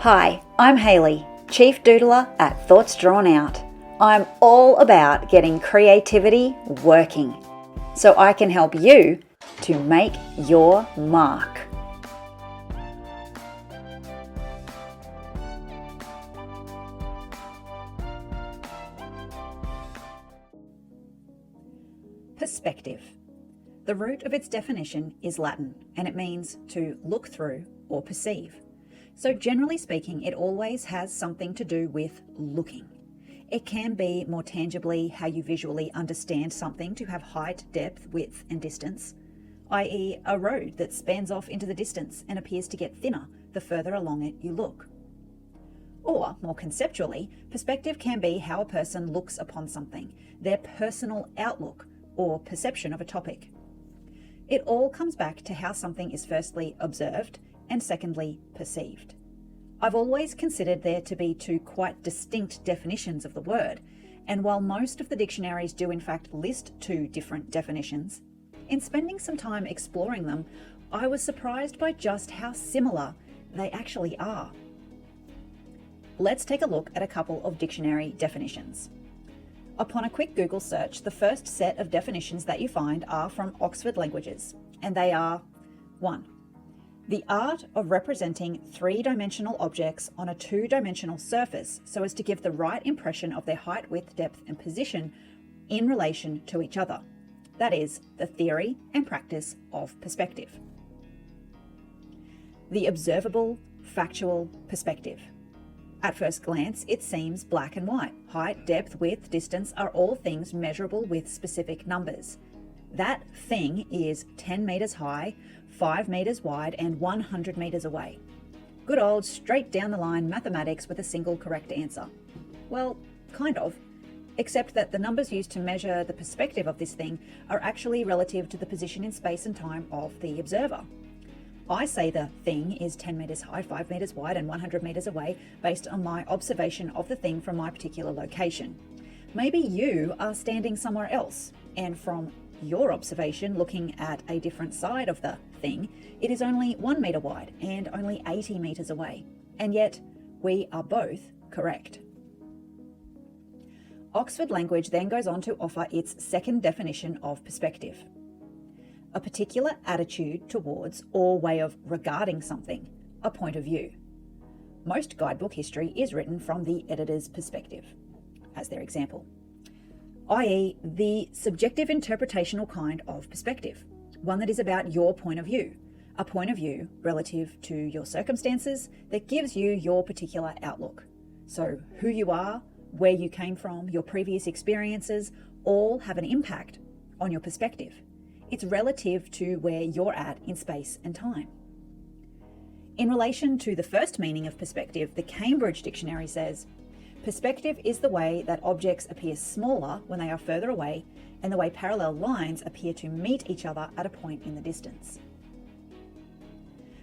Hi, I'm Hayley, Chief Doodler at Thoughts Drawn Out. I'm all about getting creativity working so I can help you to make your mark. Perspective. The root of its definition is Latin, and it means to look through or perceive. So generally speaking, it always has something to do with looking. It can be more tangibly how you visually understand something to have height, depth, width, and distance, i.e. a road that spans off into the distance and appears to get thinner the further along it you look. Or, more conceptually, perspective can be how a person looks upon something, their personal outlook or perception of a topic. It all comes back to how something is firstly observed and secondly perceived. I've always considered there to be two quite distinct definitions of the word, and while most of the dictionaries do in fact list two different definitions, in spending some time exploring them, I was surprised by just how similar they actually are. Let's take a look at a couple of dictionary definitions. Upon a quick Google search, the first set of definitions that you find are from Oxford Languages, and they are 1. The art of representing three-dimensional objects on a two-dimensional surface so as to give the right impression of their height, width, depth, and position in relation to each other. That is, the theory and practice of perspective. The observable, factual perspective. At first glance, it seems black and white. Height, depth, width, distance are all things measurable with specific numbers. That thing is 10 meters high, 5 meters wide, and 100 meters away. Good old straight down the line mathematics with a single correct answer. Well, kind of, except that the numbers used to measure the perspective of this thing are actually relative to the position in space and time of the observer. I say the thing is 10 meters high, 5 meters wide, and 100 meters away based on my observation of the thing from my particular location. Maybe you are standing somewhere else, and from your observation looking at a different side of the thing, it is only 1 meter wide and only 80 meters away. And yet, we are both correct. Oxford Language then goes on to offer its second definition of perspective. A particular attitude towards or way of regarding something, a point of view. Most guidebook history is written from the editor's perspective, as their example, i.e. the subjective interpretational kind of perspective, one that is about your point of view, a point of view relative to your circumstances that gives you your particular outlook. So who you are, where you came from, your previous experiences, all have an impact on your perspective. It's relative to where you're at in space and time. In relation to the first meaning of perspective, the Cambridge Dictionary says, perspective is the way that objects appear smaller when they are further away and the way parallel lines appear to meet each other at a point in the distance.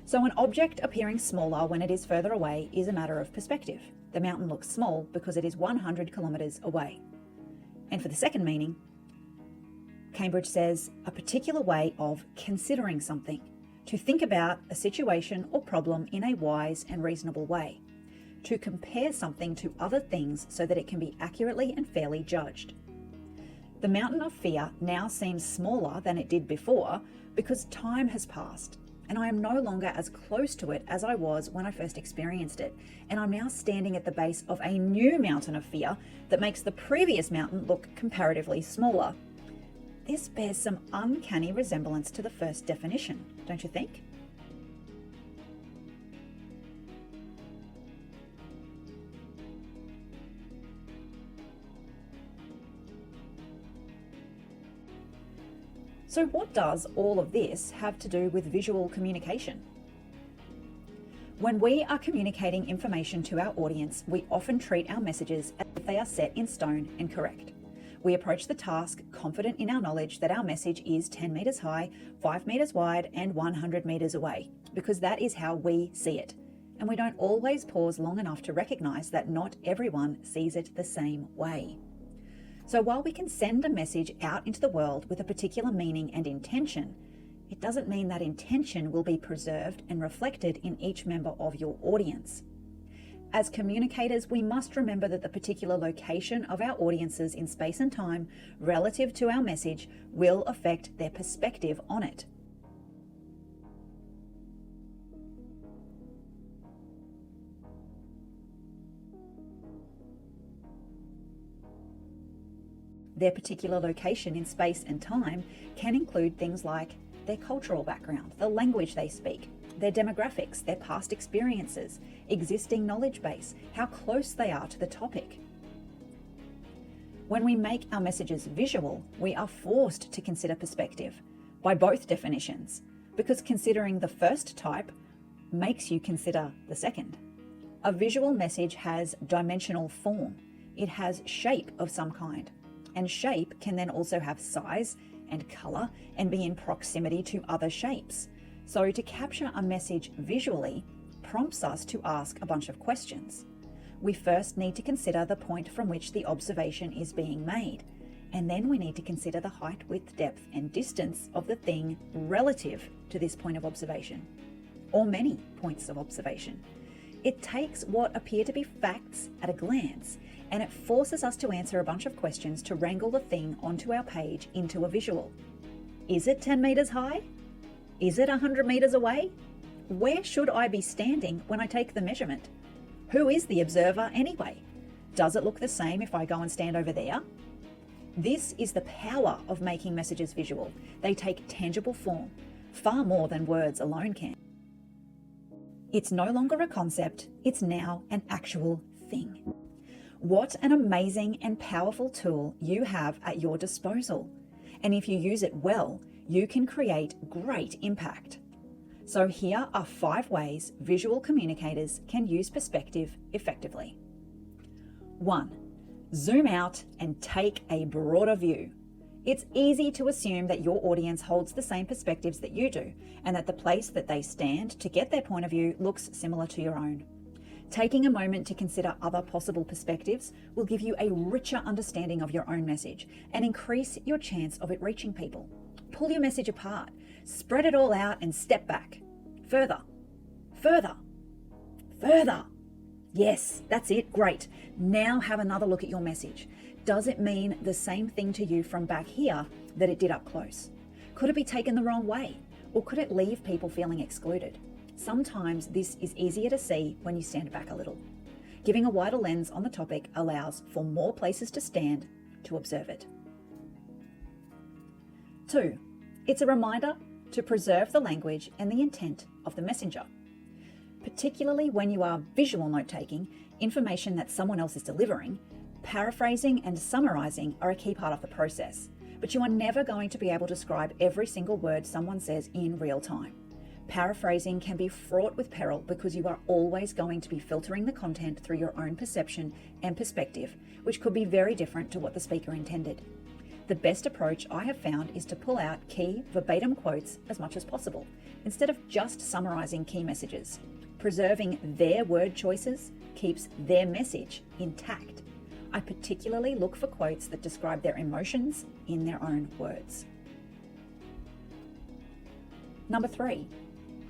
So an object appearing smaller when it is further away is a matter of perspective. The mountain looks small because it is 100 kilometers away. And for the second meaning, Cambridge says a particular way of considering something, to think about a situation or problem in a wise and reasonable way, to compare something to other things so that it can be accurately and fairly judged. The mountain of fear now seems smaller than it did before because time has passed, and I am no longer as close to it as I was when I first experienced it, and I'm now standing at the base of a new mountain of fear that makes the previous mountain look comparatively smaller. This bears some uncanny resemblance to the first definition, don't you think? So what does all of this have to do with visual communication? When we are communicating information to our audience, we often treat our messages as if they are set in stone and correct. We approach the task confident in our knowledge that our message is 10 meters high, 5 meters wide, and 100 meters away, because that is how we see it. And we don't always pause long enough to recognize that not everyone sees it the same way. So while we can send a message out into the world with a particular meaning and intention, it doesn't mean that intention will be preserved and reflected in each member of your audience. As communicators, we must remember that the particular location of our audiences in space and time relative to our message will affect their perspective on it. Their particular location in space and time can include things like their cultural background, the language they speak, their demographics, their past experiences, existing knowledge base, how close they are to the topic. When we make our messages visual, we are forced to consider perspective by both definitions, because considering the first type makes you consider the second. A visual message has dimensional form. It has shape of some kind. And shape can then also have size and color and be in proximity to other shapes. So to capture a message visually prompts us to ask a bunch of questions. We first need to consider the point from which the observation is being made, and then we need to consider the height, width, depth, and distance of the thing relative to this point of observation, or many points of observation. It takes what appear to be facts at a glance, and it forces us to answer a bunch of questions to wrangle the thing onto our page into a visual. Is it 10 meters high? Is it 100 meters away? Where should I be standing when I take the measurement? Who is the observer anyway? Does it look the same if I go and stand over there? This is the power of making messages visual. They take tangible form, far more than words alone can. It's no longer a concept, it's now an actual thing. What an amazing and powerful tool you have at your disposal. And if you use it well, you can create great impact. So here are 5 ways visual communicators can use perspective effectively. 1. Zoom out and take a broader view. It's easy to assume that your audience holds the same perspectives that you do, and that the place that they stand to get their point of view looks similar to your own. Taking a moment to consider other possible perspectives will give you a richer understanding of your own message and increase your chance of it reaching people. Pull your message apart, spread it all out, and step back. Further, further, further. Yes, that's it. Great. Now have another look at your message. Does it mean the same thing to you from back here that it did up close? Could it be taken the wrong way? Or could it leave people feeling excluded? Sometimes this is easier to see when you stand back a little. Giving a wider lens on the topic allows for more places to stand to observe it. 2. It's a reminder to preserve the language and the intent of the messenger. Particularly when you are visual note-taking, information that someone else is delivering, paraphrasing and summarizing are a key part of the process, but you are never going to be able to describe every single word someone says in real time. Paraphrasing can be fraught with peril because you are always going to be filtering the content through your own perception and perspective, which could be very different to what the speaker intended. The best approach I have found is to pull out key verbatim quotes as much as possible, instead of just summarizing key messages. Preserving their word choices keeps their message intact. I particularly look for quotes that describe their emotions in their own words. Number 3.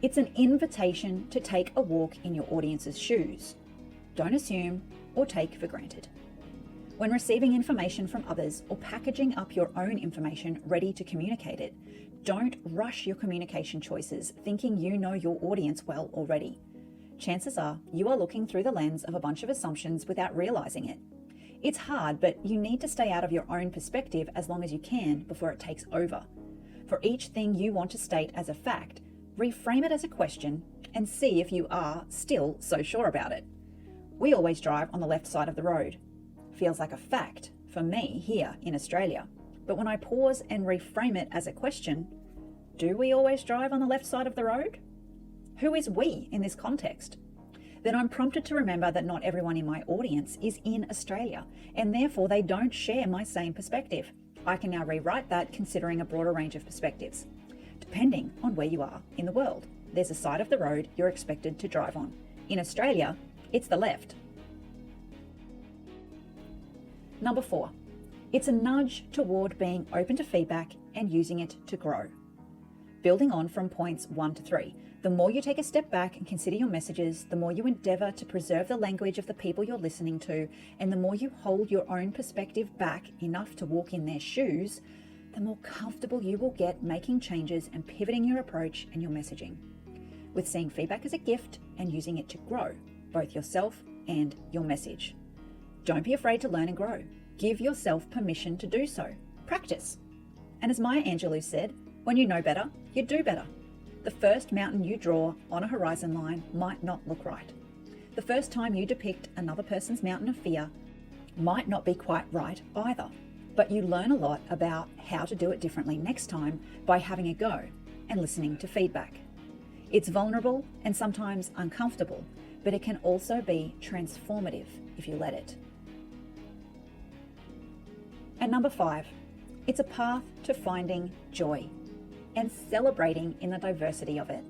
It's an invitation to take a walk in your audience's shoes. Don't assume or take for granted. When receiving information from others or packaging up your own information ready to communicate it, don't rush your communication choices thinking you know your audience well already. Chances are you are looking through the lens of a bunch of assumptions without realizing it. It's hard, but you need to stay out of your own perspective as long as you can before it takes over. For each thing you want to state as a fact, reframe it as a question and see if you are still so sure about it. We always drive on the left side of the road. Feels like a fact for me here in Australia. But when I pause and reframe it as a question, do we always drive on the left side of the road? Who is we in this context? Then I'm prompted to remember that not everyone in my audience is in Australia, and therefore they don't share my same perspective. I can now rewrite that considering a broader range of perspectives. Depending on where you are in the world, there's a side of the road you're expected to drive on. In Australia, it's the left. Number 4, it's a nudge toward being open to feedback and using it to grow. Building on from points 1 to 3, The more you take a step back and consider your messages, the more you endeavour to preserve the language of the people you're listening to, and the more you hold your own perspective back enough to walk in their shoes, the more comfortable you will get making changes and pivoting your approach and your messaging, with seeing feedback as a gift and using it to grow both yourself and your message. Don't be afraid to learn and grow. Give yourself permission to do so. Practice. And as Maya Angelou said, when you know better, you do better. The first mountain you draw on a horizon line might not look right. The first time you depict another person's mountain of fear might not be quite right either. But you learn a lot about how to do it differently next time by having a go and listening to feedback. It's vulnerable and sometimes uncomfortable, but it can also be transformative if you let it. And number 5, it's a path to finding joy and celebrating in the diversity of it.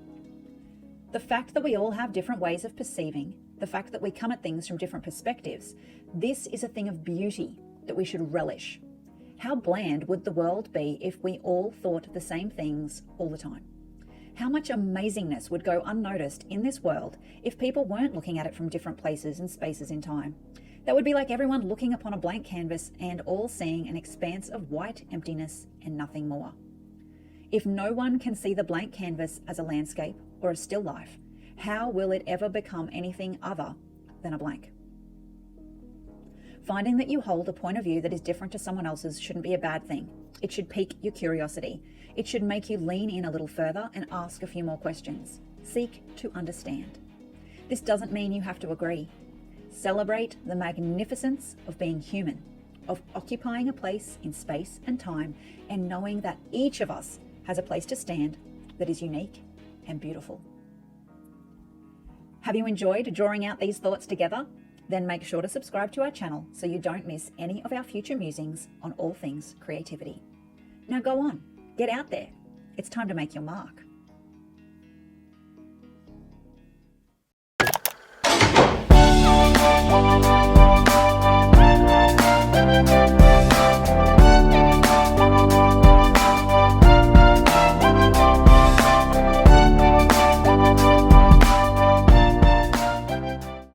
The fact that we all have different ways of perceiving, the fact that we come at things from different perspectives, this is a thing of beauty that we should relish. How bland would the world be if we all thought the same things all the time? How much amazingness would go unnoticed in this world if people weren't looking at it from different places and spaces in time? That would be like everyone looking upon a blank canvas and all seeing an expanse of white emptiness and nothing more. If no one can see the blank canvas as a landscape or a still life, how will it ever become anything other than a blank? Finding that you hold a point of view that is different to someone else's shouldn't be a bad thing. It should pique your curiosity. It should make you lean in a little further and ask a few more questions. Seek to understand. This doesn't mean you have to agree. Celebrate the magnificence of being human, of occupying a place in space and time, and knowing that each of us has a place to stand that is unique and beautiful. Have you enjoyed drawing out these thoughts together? Then make sure to subscribe to our channel so you don't miss any of our future musings on all things creativity. Now go on, get out there. It's time to make your mark.